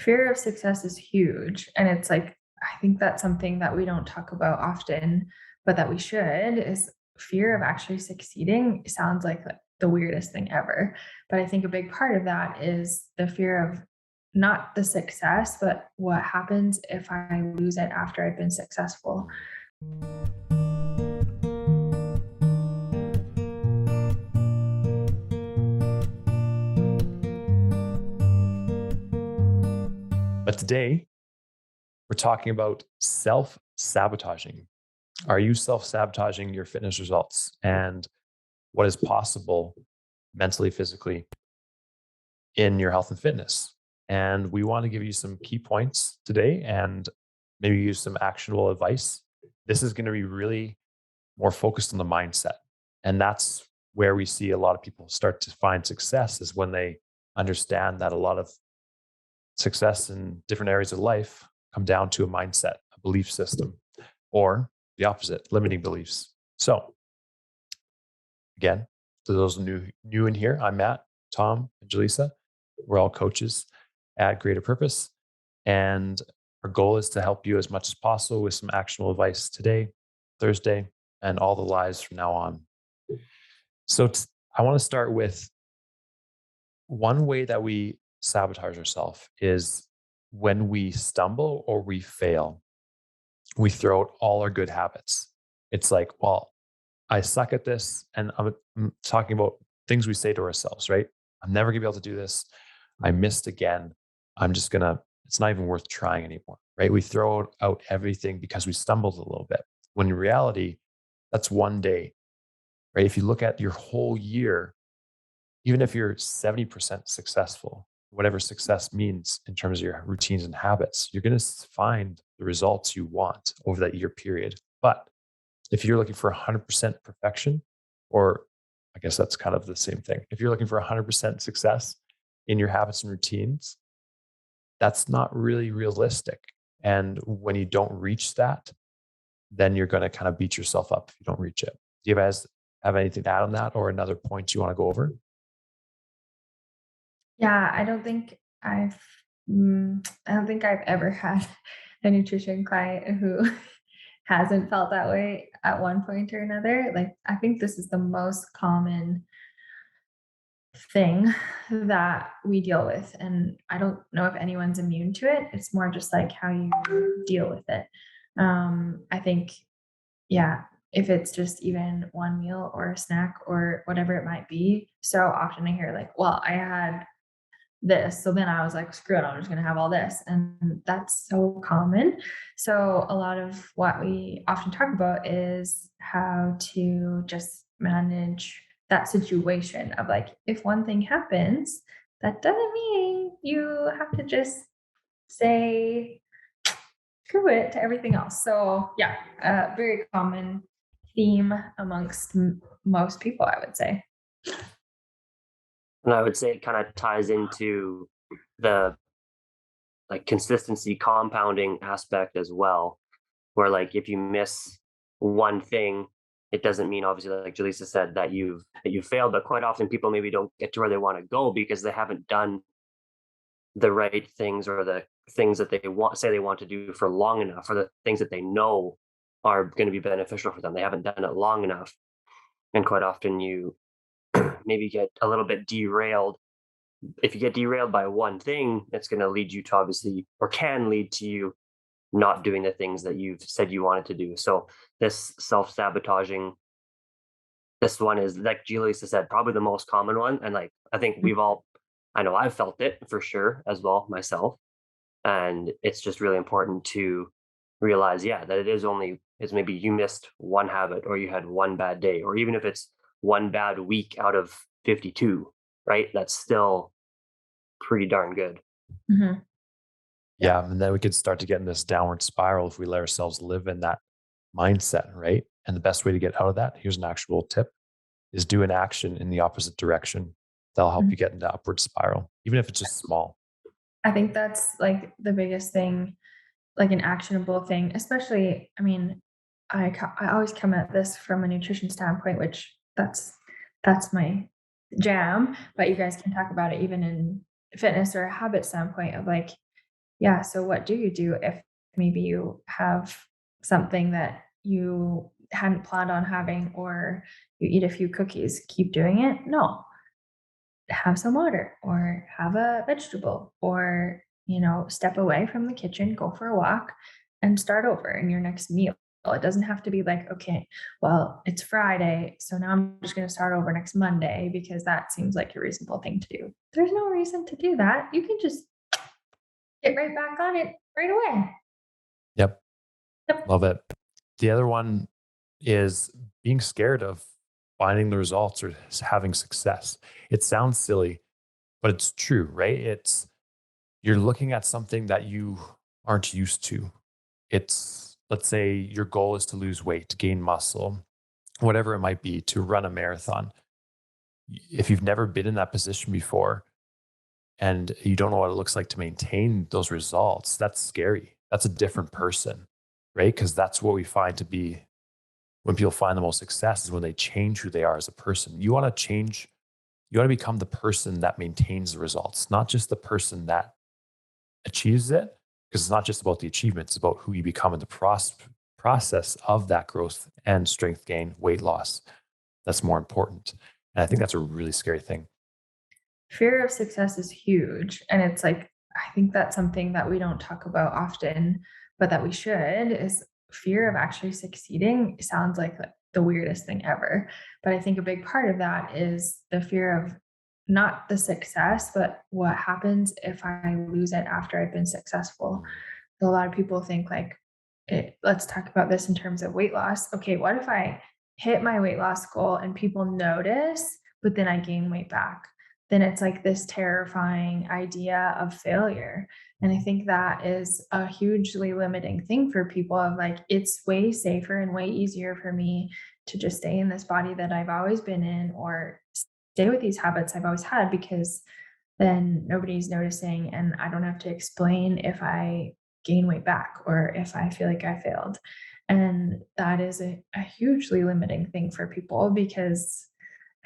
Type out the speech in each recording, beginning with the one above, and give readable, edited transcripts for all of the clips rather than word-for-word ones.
fear of success is huge. And it's like, I think that's something that we don't talk about often, but that we should is fear of actually succeeding sounds like the weirdest thing ever. But I think a big part of that is the fear of not the success, but what happens if I lose it after I've been successful. But today, we're talking about self-sabotaging. Are you self-sabotaging your fitness results and what is possible mentally, physically in your health and fitness? And we want to give you some key points today and maybe use some actionable advice. This is going to be really more focused on the mindset. And that's where we see a lot of people start to find success is when they understand that a lot of success in different areas of life come down to a mindset, a belief system, or the opposite, limiting beliefs. So again, to those new in here, I'm Matt, Tom, and Jilisa. We're all coaches at Greater Purpose. And our goal is to help you as much as possible with some actionable advice today, Thursday, and all the lives from now on. So I want to start with one way that we sabotage ourselves is when we stumble or we fail, we throw out all our good habits. It's like, well, I suck at this. And I'm talking about things we say to ourselves, right? I'm never gonna be able to do this. I missed again. It's not even worth trying anymore, right? We throw out everything because we stumbled a little bit. When in reality, that's one day, right? If you look at your whole year, even if you're 70% successful, whatever success means in terms of your routines and habits, you're going to find the results you want over that year period. But if you're looking for 100% perfection, or I guess that's kind of the same thing. If you're looking for 100% success in your habits and routines, that's not really realistic. And when you don't reach that, then you're going to kind of beat yourself up if you don't reach it. Do you guys have anything to add on that or another point you want to go over? Yeah, I don't think I've ever had a nutrition client who hasn't felt that way at one point or another. Like, I think this is the most common thing that we deal with. And I don't know if anyone's immune to it. It's more just like how you deal with it. I think, yeah, if it's just even one meal or a snack or whatever it might be, so often I hear like, well, I had this. So then I was like, screw it, I'm just going to have all this. And that's so common. So a lot of what we often talk about is how to just manage that situation of like, if one thing happens, that doesn't mean you have to just say screw it to everything else. So yeah, very common theme amongst most people, I would say. And I would say it kind of ties into the like consistency compounding aspect as well, where like if you miss one thing, it doesn't mean obviously like Jaleesa said that you failed, but quite often people maybe don't get to where they want to go because they haven't done the right things or the things that they want to do for long enough, or the things that they know are going to be beneficial for them. They haven't done it long enough. And quite often you maybe get a little bit derailed. If you get derailed by one thing, it's going to lead you to obviously, or can lead to you not doing the things that you've said you wanted to do. So this self-sabotaging, this one is like Jilisa said, probably the most common one. And like I think I know I've felt it for sure as well myself. And it's just really important to realize, yeah, that it's maybe you missed one habit or you had one bad day, or even if it's one bad week out of 52, right? That's still pretty darn good. Mhm. Yeah. And then we could start to get in this downward spiral if we let ourselves live in that mindset, right? And the best way to get out of that, here's an actual tip, is do an action in the opposite direction. That'll help Mhm. you get into upward spiral, even if it's just small. I think that's like the biggest thing, like an actionable thing, especially, I mean, I always come at this from a nutrition standpoint, which that's my jam, but you guys can talk about it even in fitness or a habit standpoint of like, yeah, so what do you do if maybe you have something that you hadn't planned on having, or you eat a few cookies? Keep doing it? No. Have some water or have a vegetable, or, step away from the kitchen, go for a walk and start over in your next meal. It doesn't have to be like, okay, well, it's Friday, so now I'm just going to start over next Monday because that seems like a reasonable thing to do. There's no reason to do that. You can just get right back on it right away. Yep. Yep. Love it. The other one is being scared of finding the results or having success. It sounds silly, but it's true, right? You're looking at something that you aren't used to. Let's say your goal is to lose weight, to gain muscle, whatever it might be, to run a marathon. If you've never been in that position before and you don't know what it looks like to maintain those results, that's scary. That's a different person, right? Because that's what we find to be when people find the most success is when they change who they are as a person. You want to become the person that maintains the results, not just the person that achieves it, because it's not just about the achievement, it's about who you become in the process of that growth and strength gain, weight loss. That's more important. And I think that's a really scary thing. Fear of success is huge. And it's like, I think that's something that we don't talk about often, but that we should, is fear of actually succeeding. Sounds like the weirdest thing ever. But I think a big part of that is the fear of not the success, but what happens if I lose it after I've been successful. So a lot of people think like, let's talk about this in terms of weight loss. Okay, what if I hit my weight loss goal and people notice, but then I gain weight back? Then it's like this terrifying idea of failure. And I think that is a hugely limiting thing for people, of like, it's way safer and way easier for me to just stay in this body that I've always been in, or stay with these habits I've always had, because then nobody's noticing and I don't have to explain if I gain weight back or if I feel like I failed. And that is a hugely limiting thing for people, because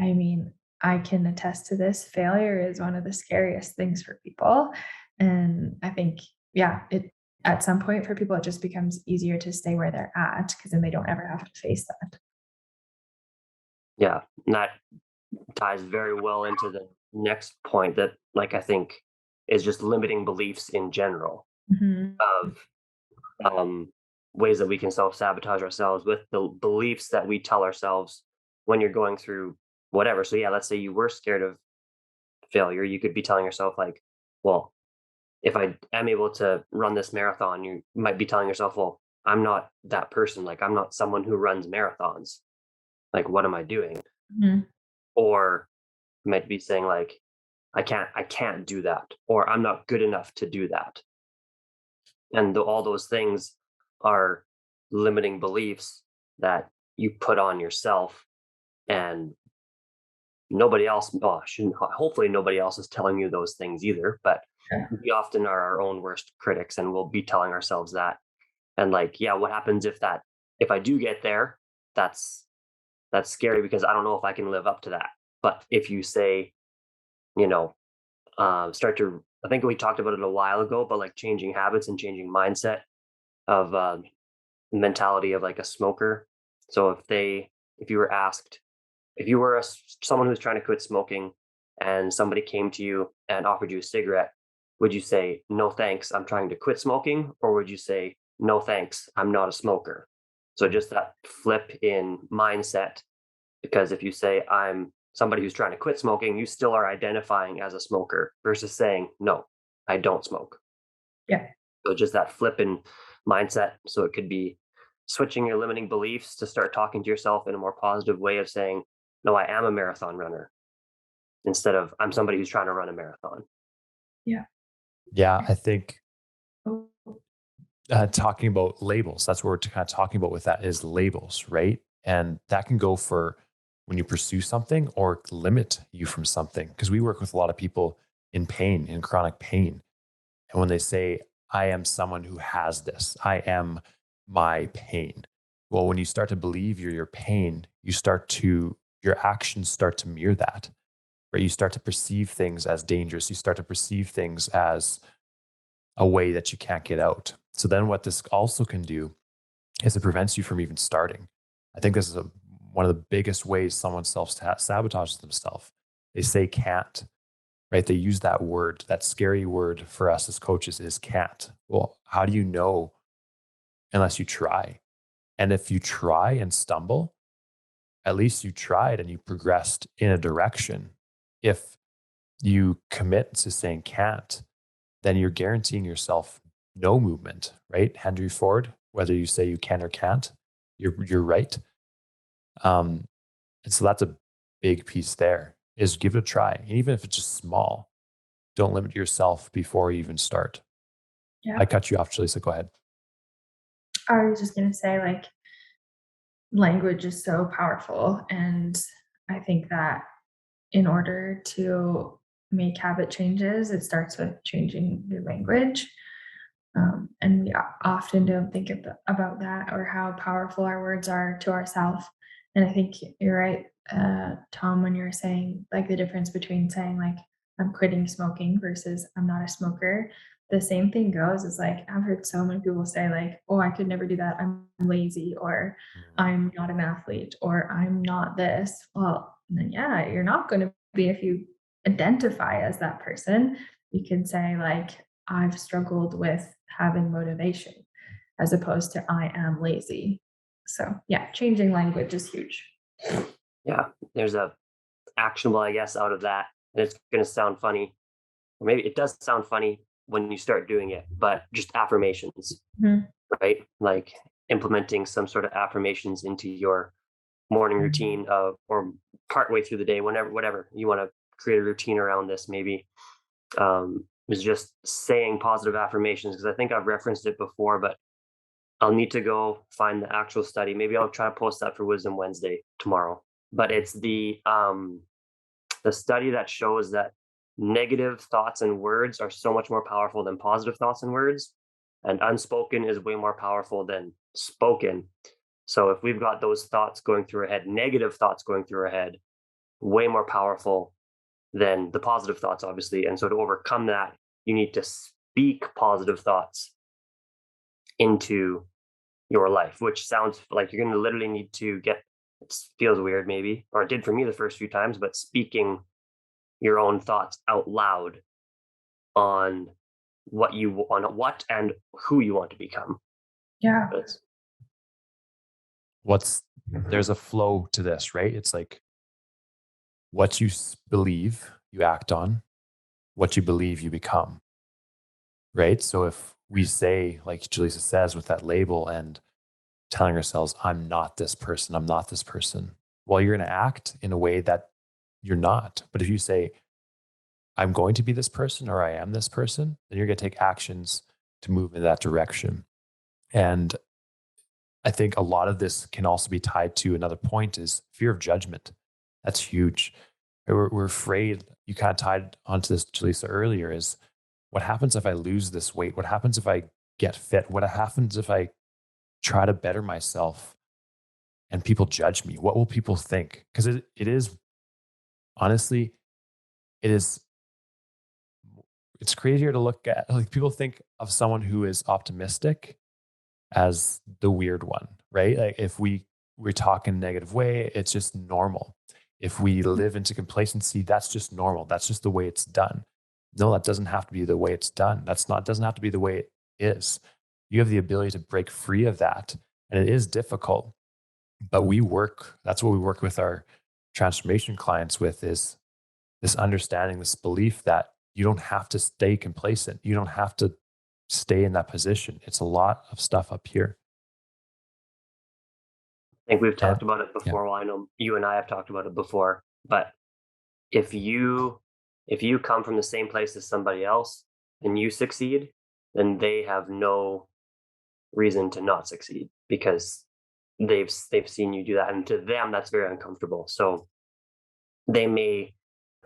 I mean, I can attest to this. Failure is one of the scariest things for people. And I think, yeah, it at some point for people, it just becomes easier to stay where they're at, because then they don't ever have to face that. Yeah. And that ties very well into the next point that, like, I think is just limiting beliefs in general Mhm. of um, ways that we can self-sabotage ourselves with the beliefs that we tell ourselves when you're going through whatever. So yeah, let's say you were scared of failure. You could be telling yourself like, well, if I am able to run this marathon, you might be telling yourself, well, I'm not that person. Like, I'm not someone who runs marathons. Like, what am I doing? Mhm. Or you might be saying like, I can't do that, or I'm not good enough to do that. And all those things are limiting beliefs that you put on yourself, and nobody else, well, shouldn't, hopefully nobody else is telling you those things either, but Yeah. we often are our own worst critics, and we'll be telling ourselves that. And like, yeah, what happens if I do get there? That's scary because I don't know if I can live up to that. But if you say, you know, start to, I think we talked about it a while ago, but like changing habits and changing mindset of mentality of like a smoker. So if you were asked, if you were someone who's trying to quit smoking and somebody came to you and offered you a cigarette, would you say, no, thanks, I'm trying to quit smoking? Or would you say, no, thanks, I'm not a smoker? So just that flip in mindset, because if you say, I'm somebody who's trying to quit smoking, you still are identifying as a smoker versus saying, no, I don't smoke. Yeah. So just that flip in mindset. So it could be switching your limiting beliefs to start talking to yourself in a more positive way of saying, no, I am a marathon runner, instead of I'm somebody who's trying to run a marathon. Yeah. Yeah, I think Oh, talking about labels, that's what we're kind of talking about with that is labels, right? And that can go for when you pursue something or limit you from something. Because we work with a lot of people in pain, in chronic pain. And when they say, I am someone who has this, I am my pain. Well, when you start to believe you're your pain, your actions start to mirror that, right? You start to perceive things as dangerous. You start to perceive things as a way that you can't get out. So then what this also can do is it prevents you from even starting. I think this is one of the biggest ways someone self-sabotages themselves. They say can't, right? They use that word, that scary word for us as coaches is can't. Well, how do you know unless you try? And if you try and stumble, at least you tried and you progressed in a direction. If you commit to saying can't, then you're guaranteeing yourself no movement, right? Henry Ford, whether you say you can or can't, you're right. And so that's a big piece there is give it a try. And even if it's just small, don't limit yourself before you even start. Yeah. I cut you off, Jilisa. Go ahead. I was just going to say, like, language is so powerful. And I think that in order to make habit changes, it starts with changing your language. And we often don't think about that or how powerful our words are to ourselves. And I think you're right, Tom, when you're saying like the difference between saying like I'm quitting smoking versus I'm not a smoker. The same thing goes is like I've heard so many people say like, oh, I could never do that. I'm lazy, or I'm not an athlete, or I'm not this. Well, then yeah, you're not going to be if you identify as that person. You can say like I've struggled with having motivation as opposed to I am lazy. So yeah, changing language is huge. Yeah, there's a actionable, I guess, out of that. And it's going to sound funny, or maybe it does sound funny when you start doing it, but just affirmations, Mhm. right? Like implementing some sort of affirmations into your morning routine or partway through the day, whatever you want to create a routine around this, maybe is just saying positive affirmations. Because I think I've referenced it before, but I'll need to go find the actual study. Maybe I'll try to post that for Wisdom Wednesday tomorrow. But it's the study that shows that negative thoughts and words are so much more powerful than positive thoughts and words, and unspoken is way more powerful than spoken. So if we've got those thoughts going through our head, negative thoughts going through our head, way more powerful than the positive thoughts, obviously. And so to overcome that, you need to speak positive thoughts into your life, which sounds like you're going to literally need to get, it feels weird maybe, or it did for me the first few times, but speaking your own thoughts out loud on what and who you want to become. Yeah. There's a flow to this, right? It's like what you believe, you act on, what you believe, you become, right? So if we say, like Jilisa says, with that label and telling ourselves, I'm not this person, I'm not this person, well, you're going to act in a way that you're not. But if you say, I'm going to be this person or I am this person, then you're going to take actions to move in that direction. And I think a lot of this can also be tied to another point is fear of judgment. That's huge. We're afraid, you kind of tied onto this, Jilisa, earlier, is what happens if I lose this weight? What happens if I get fit? What happens if I try to better myself and people judge me? What will people think? Because it is, honestly, it is, it's crazier to look at. Like people think of someone who is optimistic as the weird one, right? Like if we talk in a negative way, it's just normal. If we live into complacency, that's just normal. That's just the way it's done. No, that doesn't have to be the way it's done. Doesn't have to be the way it is. You have the ability to break free of that. And it is difficult, but that's what we work with our transformation clients with, is this understanding, this belief that you don't have to stay complacent. You don't have to stay in that position. It's a lot of stuff up here. I think we've talked about it Yeah. before. Well, I know you and I have talked about it before, but if you come from the same place as somebody else and you succeed, then they have no reason to not succeed because they've seen you do that, and to them that's very uncomfortable. So they may,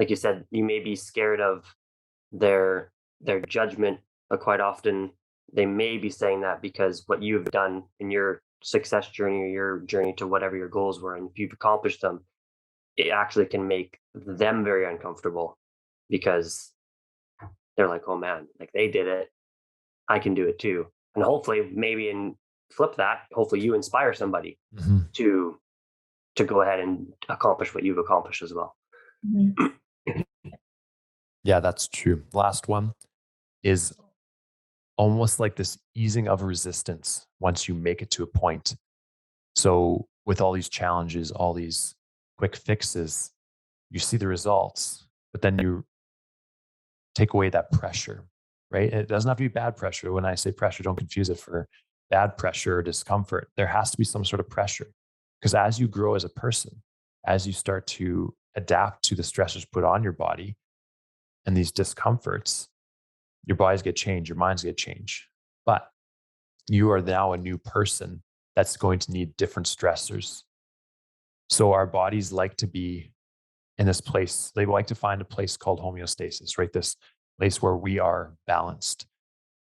like you said, you may be scared of their judgment, but quite often they may be saying that because what you've done in your success journey or your journey to whatever your goals were, and if you've accomplished them, it actually can make them very uncomfortable because they're like, oh man, like they did it, I can do it too. And hopefully maybe flip that, hopefully you inspire somebody Mhm. to go ahead and accomplish what you've accomplished as well. Mhm. Yeah, that's true. Last one is almost like this easing of resistance once you make it to a point. So, with all these challenges, all these quick fixes, you see the results, but then you take away that pressure, right? It doesn't have to be bad pressure. When I say pressure, don't confuse it for bad pressure or discomfort. There has to be some sort of pressure because as you grow as a person, as you start to adapt to the stressors put on your body and these discomforts, your bodies get changed, your minds get changed. But you are now a new person that's going to need different stressors. So our bodies like to be in this place. They like to find a place called homeostasis, right? This place where we are balanced.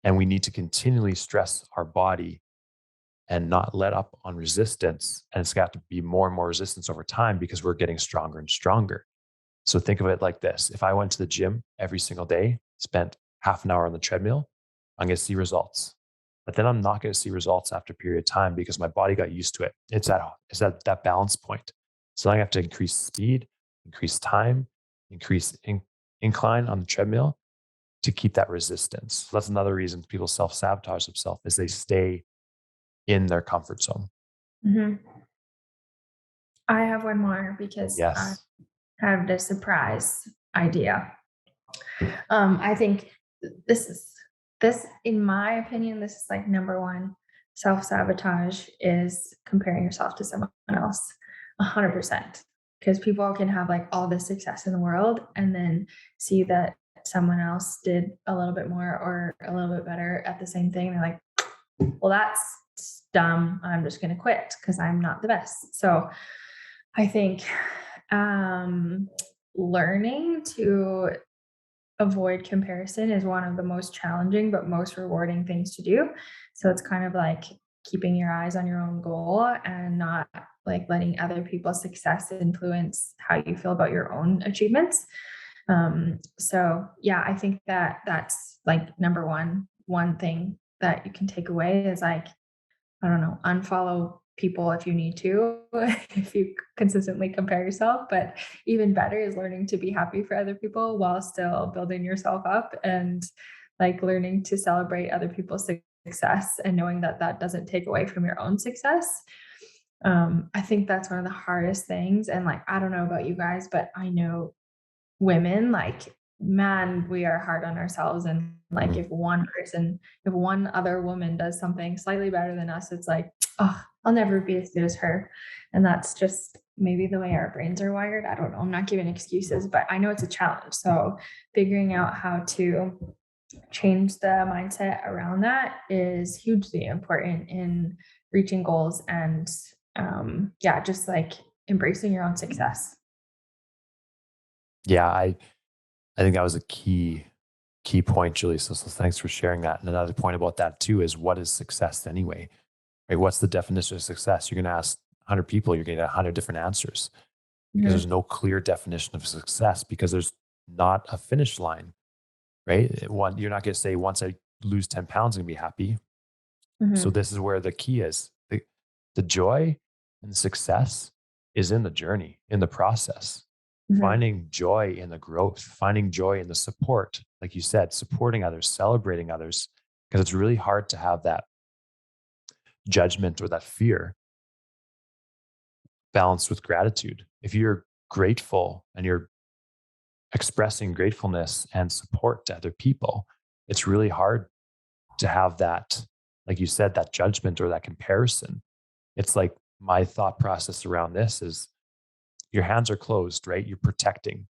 And we need to continually stress our body and not let up on resistance. And it's got to be more and more resistance over time because we're getting stronger and stronger. So think of it like this. If I went to the gym every single day, spent half an hour on the treadmill, I'm going to see results. But then I'm not going to see results after a period of time because my body got used to it. It's that balance point. So I have to increase speed, increase time, increase incline on the treadmill to keep that resistance. So that's another reason people self-sabotage themselves is they stay in their comfort zone. Mhm. I have one more because I Yes. have the surprise idea. I think this, in my opinion, this is like number one. Self-sabotage is comparing yourself to someone else, 100%. Because people can have like all the success in the world and then see that someone else did a little bit more or a little bit better at the same thing. They're like, well, that's dumb. I'm just going to quit because I'm not the best. So I think um, learning to avoid comparison is one of the most challenging but most rewarding things to do. So it's kind of like keeping your eyes on your own goal and not like letting other people's success influence how you feel about your own achievements. So yeah, I think that that's like number one thing that you can take away is like, I don't know, unfollow people if you need to, if you consistently compare yourself. But even better is learning to be happy for other people while still building yourself up and like learning to celebrate other people's success and knowing that that doesn't take away from your own success. I think that's one of the hardest things. And like, I don't know about you guys, but I know women, like, man, we are hard on ourselves. And like, Mhm. if one other woman does something slightly better than us, it's like, oh, I'll never be as good as her. And that's just maybe the way our brains are wired. I don't know. I'm not giving excuses, but I know it's a challenge. So figuring out how to change the mindset around that is hugely important in reaching goals and yeah, just like embracing your own success. Yeah, I think that was a key point, Julie. So thanks for sharing that. And another point about that too is what is success anyway? Right? What's the definition of success? You're going to ask 100 people, you're going to get 100 different answers because there's Mhm. no clear definition of success because there's not a finish line, right? One, you're not going to say once I lose 10 pounds, I'm going to be happy. So Mhm. this is where the key is. The joy and success is in the journey, in the process. Mhm. Finding joy in the growth, finding joy in the support, like you said, supporting others, celebrating others, because it's really hard to have that judgment or that fear balanced with gratitude. If you're grateful and you're expressing gratefulness and support to other people, it's really hard to have that, like you said, that judgment or that comparison. It's like my thought process around this is your hands are closed, right? You're protecting,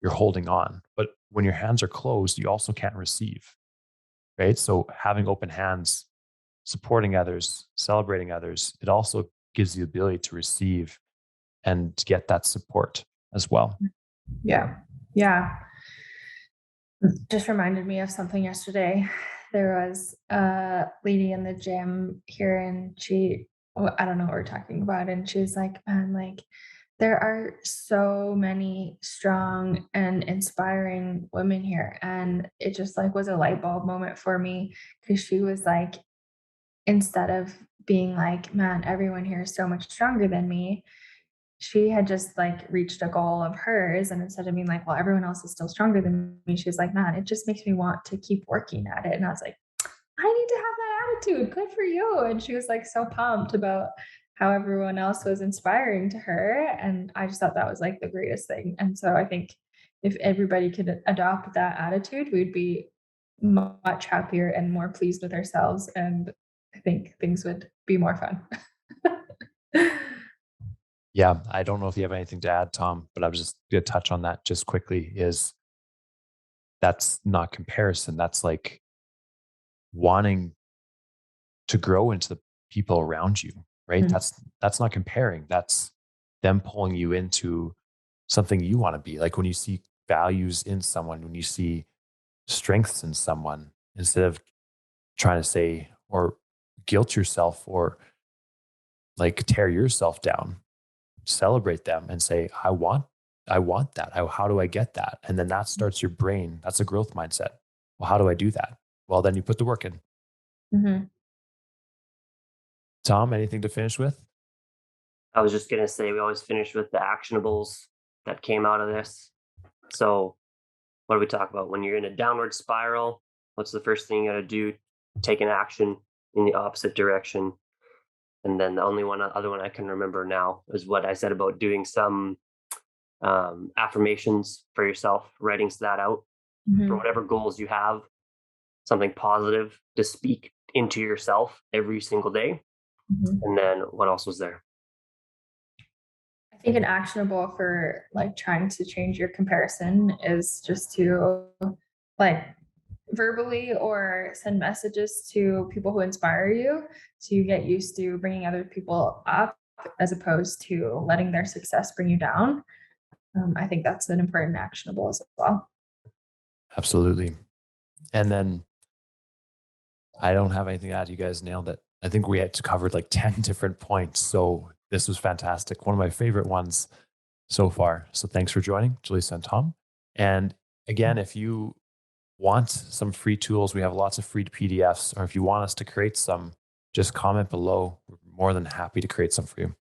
you're holding on. But when your hands are closed, you also can't receive, right? So having open hands, supporting others, celebrating others, it also gives you the ability to receive and to get that support as well. Yeah. Yeah. Just reminded me of something yesterday. There was a lady in the gym here and I don't know what we're talking about. And she was like, man, like, There are so many strong and inspiring women here, and it just, like, was a light bulb moment for me because she was like, instead of being like, "Man, everyone here is so much stronger than me," she had just, like, reached a goal of hers, and instead of being like, "Well, everyone else is still stronger than me," she was like, "Man, it just makes me want to keep working at it," and I was like, I need to have that attitude. Good for you. And she was like so pumped about how everyone else was inspiring to her. And I just thought that was like the greatest thing. And so I think if everybody could adopt that attitude, we'd be much happier and more pleased with ourselves. And I think things would be more fun. Yeah, I don't know if you have anything to add, Tom, but I was just going to touch on that just quickly. Is that's not comparison. That's like wanting to grow into the people around you, right? Mhm. That's not comparing. That's them pulling you into something you want to be. Like when you see values in someone, when you see strengths in someone, instead of trying to say or guilt yourself or like tear yourself down, celebrate them and say, I want that. How do I get that? And then that starts your brain. That's a growth mindset. Well, how do I do that? Well, then you put the work in. Mhm. Tom, anything to finish with? I was just gonna say we always finish with the actionables that came out of this. So what do we talk about? When you're in a downward spiral, what's the first thing you gotta do? Take an action in the opposite direction. And then the only other one I can remember now is what I said about doing some affirmations for yourself, writing that out for Mhm. whatever goals you have, something positive to speak into yourself every single day. Mhm. And then what else was there? I think an actionable for like trying to change your comparison is just to like verbally or send messages to people who inspire you so you get used to bringing other people up as opposed to letting their success bring you down. I think that's an important actionable as well. Absolutely. And then I don't have anything to add. You guys nailed it. I think we had covered like 10 different points. So this was fantastic. One of my favorite ones so far. So thanks for joining, Jilisa and Tom. And again, if you want some free tools, we have lots of free PDFs, or if you want us to create some, just comment below. We're more than happy to create some for you.